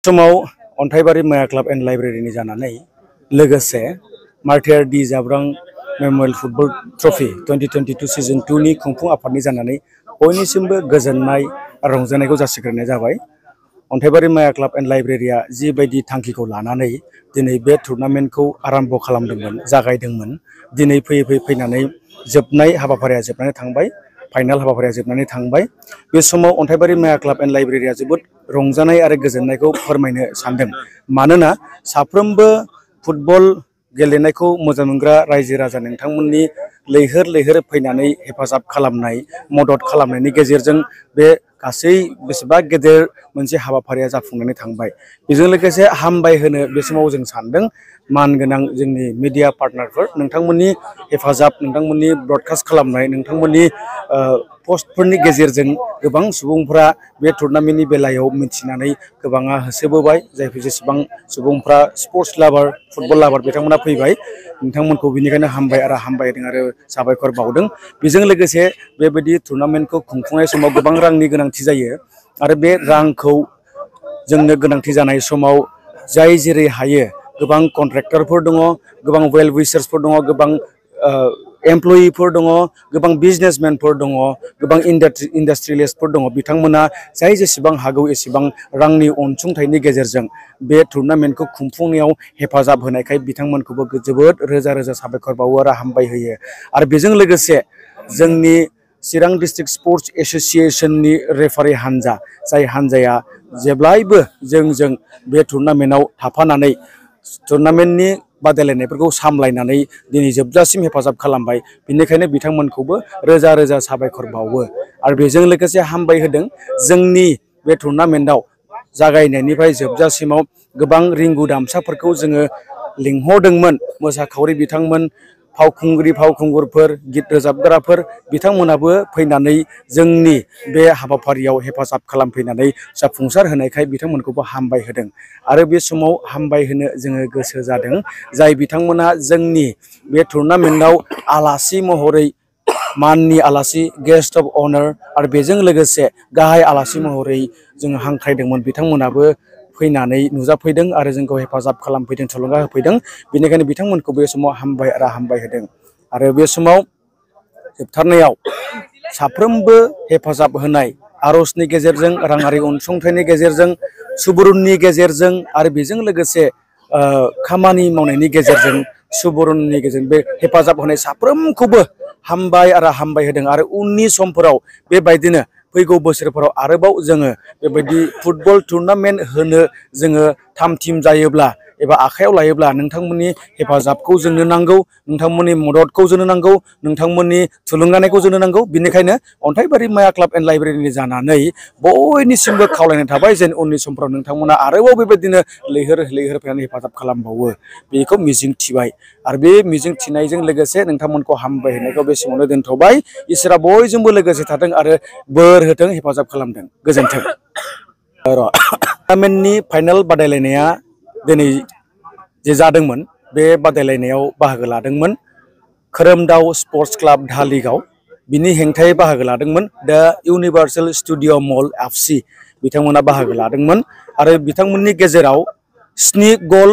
समाव अन्थाइबारि माया club and लाइब्रेरिनि जानानै लोगोसे मार्टियार डि जाब्रां मेमोरियल फुटबल ट्रफी 2022 सीजन 2 नि खुंफुं आफादनि जानानै बयनिसिमबो गोजोननाय रंजानायखौ जासिग्रोनाय जाबाय। अन्थाइबारि माया क्लाब एन्ड लाइब्रेरिया जिबायदि थांखिखौ लानानै दिनै बे टुर्नामेन्टखौ आरम्भ खालामदोंमोन, जागायदोंमोन, दिनै फैनानै जोबनाय हाबाफारिया जोबनानै थांबाय, फाइनाल हाबाफारिया जोबनानै थांबाय। बे समाव अन्थाइबारि माया क्लाब एन्ड लाइब्रेरिया जोबोद रंजानाय आरो गोजोननायखौ फोरमायनो सानदों। मानोना साफ्रोमबो फुटबल गेलेनायखौ मोजां मोनग्रा रायजो राजा नोंथांमोननि लैहोर फैनानै हेफाजाब खालामनाय, मदद खालामनायनि गेजेरजों बे गासै बेसेबा गेदेर मोनसे हाबाफारिया जाफुंनानै थांबाय। बेजों लोगोसे हामबाय होनो बे समाव जों सानदों मानगोनां जोंनि मिडिया पार्टनारफोर, नोंथांमोननि हेफाजाब, नोंथांमोननि ब्रडकास्ट खालामनाय, नोंथांमोननि पस्टफोरनि गेजेरजों गोबां सुबुंफ्रा बे टुर्नामेन्टनि बेलायाव मिथिनानै गोबाङा होसोबोबाय। जायफोर जेसेबां सुबुंफ्रा स्पर्ट्स लाभार, फुटबल लाभार बिथांमोना फैबाय, नोंथांमोनखौ बिनिखायनो हामबाय होदों आरो साबायखर बावदों। बेजों लोगोसे बेबायदि टुर्नामेन्टखौ खुंफुंनाय समाव गोबां रांनि गोनांथि जायो आरो बे रांखौ जोंनो गोनांथि जानाय समाव जाय जेरै हायो, गोबां कन्ट्रेक्टरफोर दङ, गोबां वेल विशार्सफोर दङ, गोबां एमप्लयिफोर दङ, गोबां बिजनेसमेनफोर दङ, गोबां इन्डास्ट्रियलिस्टफोर दङ। बिथांमोना जाय जेसेबां हागौ एसेबां रांनि अनसुंथाइनि गेजेरजों बे टुर्नामेन्टखौ खुंफुंनायाव हेफाजाब होनायखाय बिथांमोनखौबो जोबोद रोजा साबायखर बावो आरो हामबाय होयो। आरो बेजों लोगोसे जोंनि चिरां डिस्ट्रिक्ट स्पर्ट्स एसोसिएशननि रेफारि हान्जा, जाय हान्जाया जेब्लायबो जोंजों बे टुर्नामेन्टआव थाफानानै टुर्नामेन्टनि बादायलायनायफोरखौ सामलायनानै दिनै जोबजासिम हेफाजाब खालामबाय, बेनिखायनो बिथांमोनखौबो रोजा साबायखर बावो। आरो बेजों लोगोसे हामबाय होदों जोंनि बे टुर्नामेन्टआव जागायनायनिफ्राय जोबजासिमाव गोबां रिंगु दामसाफोरखौ जोङो लिंहरदोंमोन। मोसाखावरि बिथांमोन, फावखुंगुरफोर, गित रोजाबग्राफोर बिथांमोनाबो फैनानै जोंनि बे हाबाफारियाव हेफाजाब खालामफैनानै जाफुंसार होनायखाय बिथांमोनखौबो हामबाय होदों। आरो बे समाव हामबाय होनो जोङो गोसो जादों जाय बिथांमोना जोंनि बे टुर्नामेन्टआव आलासि महरै, माननि आलासि, गेस्ट अफ अनार आरो बेजों लोगोसे गाहाय आलासि महरै जोङो हांख्रायदोंमोन, बिथांमोनाबो फैनानै नुजाफैदों आरो जोंखौ हेफाजाब खालामफैदों, थुलुंगा होफैदों। बेनिखायनो बिथांमोनखौ बे समाव हामबाय होदों। आरो बे समाव जोबथारनायाव साफ्रोमबो हेफाजाब होनाय, आर'जनि गेजेरजों, राङारि अनसुंथाइनि गेजेरजों, सुबुरुननि गेजेरजों आरो बेजों लोगोसे खामानि मावनायनि गेजेरजों, सुबुरुननि गेजेरजों बे हेफाजाब होनाय साफ्रोमखौबो हामबाय होदों। आरो उननि समफोराव बेबायदिनो फैगौ बोसोरफोराव आरोबाव जोङो बेबायदि फुटबल टुर्नामेन्ट होनो जोङो थाम-थिम जायोब्ला एबा आखायाव लायोब्ला नोंथांमोननि हेफाजाबखौ जोंनो नांगौ, नोंथांमोननि मददखौ जोंनो नांगौ, नोंथांमोननि थुलुंगानायखौ जोंनो नांगौ। बेनिखायनो अन्थाइबारि माया क्लाब एन्ड लाइब्रेरिनि जानानै बयनिसिमबो खावलायनाय थाबाय जेन उननि समफ्राव नोंथांमोना आरोबाव बेबायदिनो लैहोर फैनानै हेफाजाब खालामबावो, बेखौ मिजिं थिबाय। आरो बे मिजिं थिनायजों लोगोसे नोंथांमोनखौ हामबाय होनायखौ बे समावनो दोनथ'बाय। इसोरा बयजोंबो लोगोसे थाथों आरो बोर होथों, हेफाजाब खालामथों। गोजोन्थों। टुर्नामेन्टनि फाइनाल बादायलायनाया दिनै जे जादोंमोन, बे बादायलायनायाव बाहागो लादोंमोन खोरोमदाव स्पर्ट्स क्लाब धालिगाव। बिनि हेंथायै बाहागो लादोंमोन दा इउनिभार्सेल स्टुडिअ मल FC, बिथांमोना बाहागो लादोंमोन। आरो बिथांमोननि गेजेराव 7 गल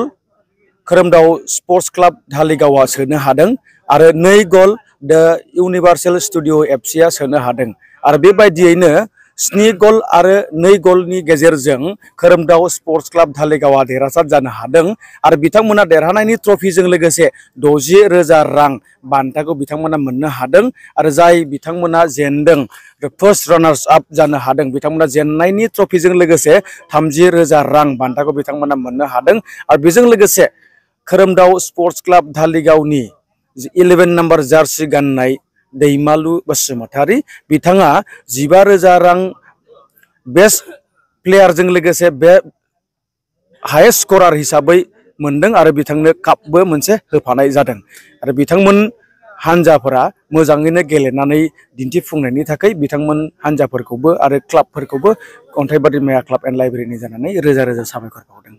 खोरोमदाव स्पर्ट्स क्लाब धालिगावआ सोनो हादों आरो 2 गल दा इउनिभार्सेल स्टुडिअ FC सोनो हादों। आरो बेबायदियैनो 7 गल आरो 2 गलनि गेजेरजों खोरोमदाव स्पर्ट्स क्लाब धालिगावआ देरहासार जानो हादों। आरो बिथांमोना देरहानायनि ट्रफिजों लोगोसे 60,000 रां बान्थाखौ बिथांमोना मोननो हादों। आरो जाय बिथांमोना जेनदों, फार्स्ट रानार्स आप जानो हादों, बिथांमोना जेननायनि ट्रफिजों लोगोसे 30,000 रां बान्थाखौ बिथांमोना मोननो हादों। आरो बेजों लोगोसे खोरोमदाव स्पर्ट्स क्लाब धालिगावनि 11 नाम्बार जार्सि गाननाय दैमालु बसुमतारी, बिथाङा 15,000 रां बेस्ट प्लेयारजों लोगोसे बे हायेस्ट स्करार हिसाबै मोनदों आरो बिथांनो कापबो मोनसे होफानाय जादों। आरो बिथांमोन हान्जाफोरा मोजाङैनो गेलेनानै दिन्थिफुंनायनि थाखाय बिथांमोन हान्जाफोरखौबो आरो क्लाबफोरखौबो अन्थाइबारि माया क्लाब एन्ड लाइब्रेरिनि जानानै रोजा साबायखर बावदों।